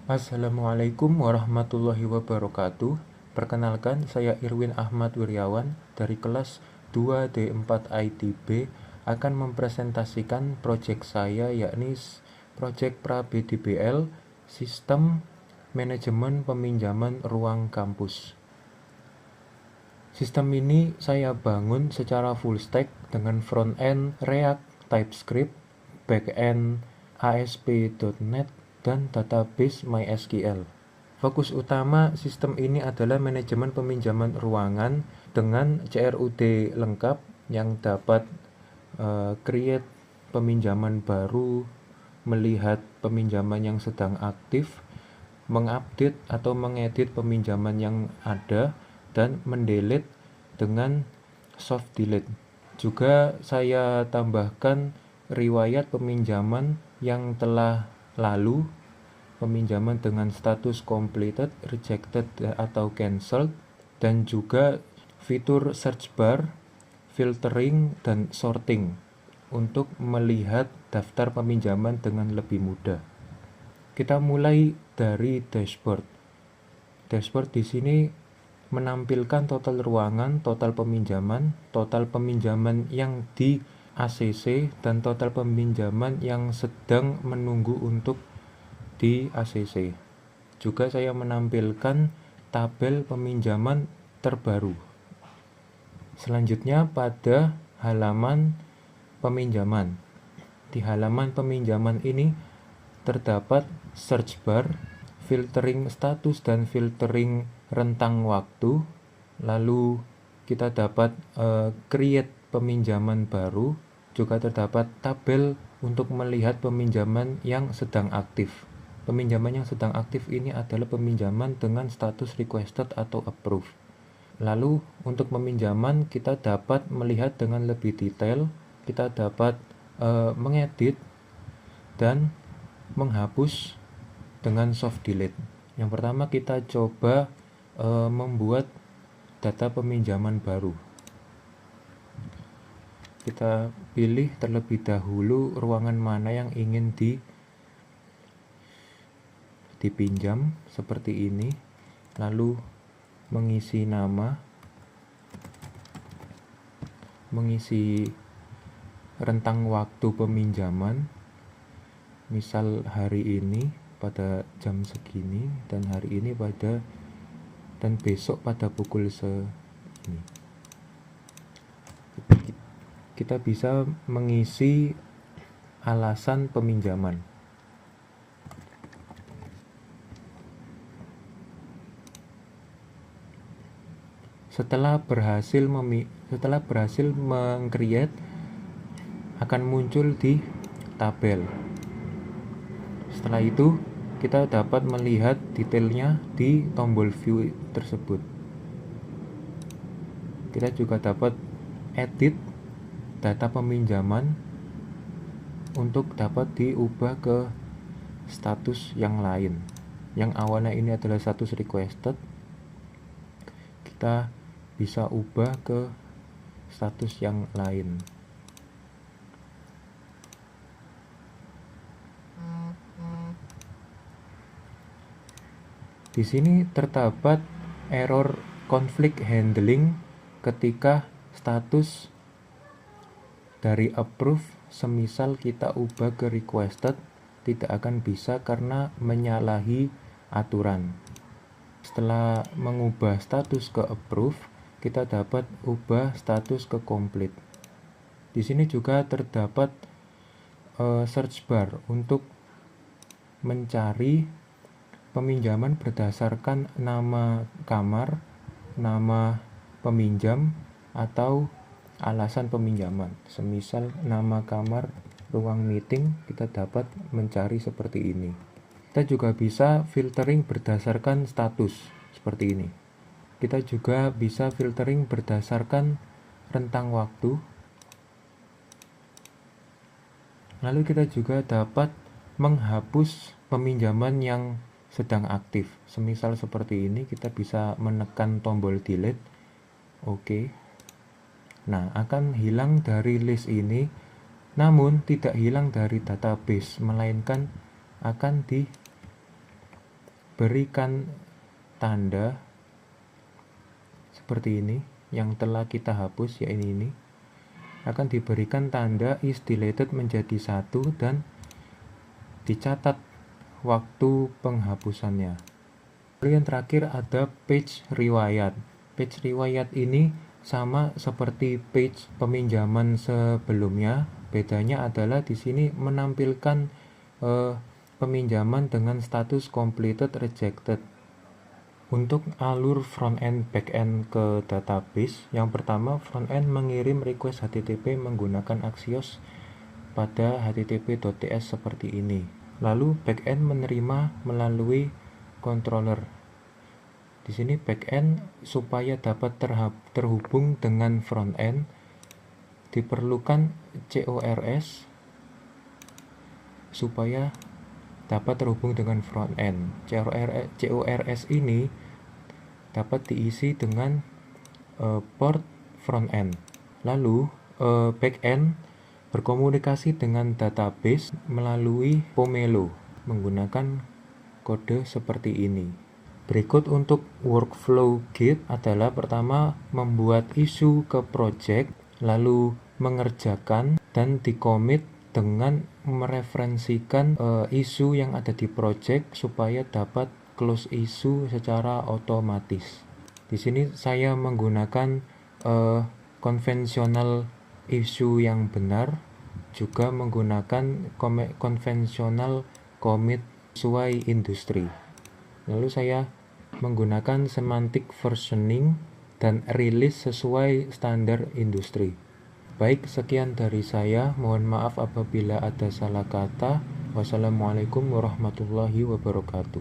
Assalamualaikum warahmatullahi wabarakatuh. Perkenalkan, saya Irwin Ahmad Wiryawan dari kelas 2D4 ITB akan mempresentasikan proyek saya, yakni proyek pra-BDBL Sistem Manajemen Peminjaman Ruang Kampus. Sistem ini saya bangun secara full stack dengan front-end React, TypeScript, back-end ASP.NET, dan database MySQL. Fokus utama sistem ini adalah manajemen peminjaman ruangan dengan CRUD lengkap yang dapat create peminjaman baru, melihat peminjaman yang sedang aktif, mengupdate atau mengedit peminjaman yang ada, dan mendelete dengan soft delete. Juga saya tambahkan riwayat peminjaman yang telah lalu, peminjaman dengan status completed, rejected, atau cancelled, dan juga fitur search bar, filtering, dan sorting untuk melihat daftar peminjaman dengan lebih mudah. Kita mulai dari dashboard. Dashboard di sini menampilkan total ruangan, total peminjaman yang di ACC, dan total peminjaman yang sedang menunggu untuk di ACC. Juga saya menampilkan tabel peminjaman terbaru. Selanjutnya pada halaman peminjaman. Di halaman peminjaman ini terdapat search bar, filtering status, dan filtering rentang waktu. Lalu kita dapat create peminjaman baru. Juga terdapat tabel untuk melihat peminjaman yang sedang aktif. Peminjaman yang sedang aktif ini adalah peminjaman dengan status requested atau approved. Lalu untuk peminjaman kita dapat melihat dengan lebih detail. Kita dapat mengedit dan menghapus dengan soft delete. Yang pertama kita coba membuat data peminjaman baru. Kita pilih terlebih dahulu ruangan mana yang ingin dipinjam seperti ini, lalu mengisi nama, mengisi rentang waktu peminjaman, misal hari ini pada jam segini, dan hari ini dan besok pada pukul segini. Kita bisa mengisi alasan peminjaman. Setelah berhasil meng-create, akan muncul di tabel. Setelah itu kita dapat melihat detailnya di tombol view tersebut. Kita juga dapat edit data peminjaman untuk dapat diubah ke status yang lain. Yang awalnya ini adalah status requested, kita bisa ubah ke status yang lain. Di sini terdapat error conflict handling ketika status dari approve, semisal kita ubah ke requested, tidak akan bisa karena menyalahi aturan. Setelah mengubah status ke approve, kita dapat ubah status ke complete. Di sini juga terdapat search bar untuk mencari peminjaman berdasarkan nama kamar, nama peminjam, atau alasan peminjaman. Semisal nama kamar ruang meeting, kita dapat mencari seperti ini. Kita juga bisa filtering berdasarkan status seperti ini. Kita juga bisa filtering berdasarkan rentang waktu. Lalu kita juga dapat menghapus peminjaman yang sedang aktif. Semisal seperti ini, kita bisa menekan tombol delete. Oke. Nah, akan hilang dari list ini, namun tidak hilang dari database, melainkan akan diberikan tanda seperti ini yang telah kita hapus, ya ini akan diberikan tanda is deleted menjadi 1 dan dicatat waktu penghapusannya. Lalu yang terakhir ada page riwayat. Page riwayat ini sama seperti page peminjaman sebelumnya. Bedanya adalah di sini menampilkan peminjaman dengan status completed rejected. Untuk alur front end back end ke database, yang pertama front end mengirim request HTTP menggunakan Axios pada http.ts seperti ini. Lalu back end menerima melalui controller. Di sini back end supaya dapat terhubung dengan front end diperlukan CORS supaya dapat terhubung dengan front end. CORS ini dapat diisi dengan port front end. Lalu back end berkomunikasi dengan database melalui Pomelo menggunakan kode seperti ini. Berikut untuk workflow Git adalah pertama membuat isu ke project, lalu mengerjakan dan dicommit dengan mereferensikan isu yang ada di project supaya dapat close isu secara otomatis. Di sini saya menggunakan konvensional isu yang benar, juga menggunakan konvensional commit sesuai industri. Lalu saya menggunakan semantic versioning dan release sesuai standar industri. Baik, sekian dari saya. Mohon maaf apabila ada salah kata. Wassalamualaikum warahmatullahi wabarakatuh.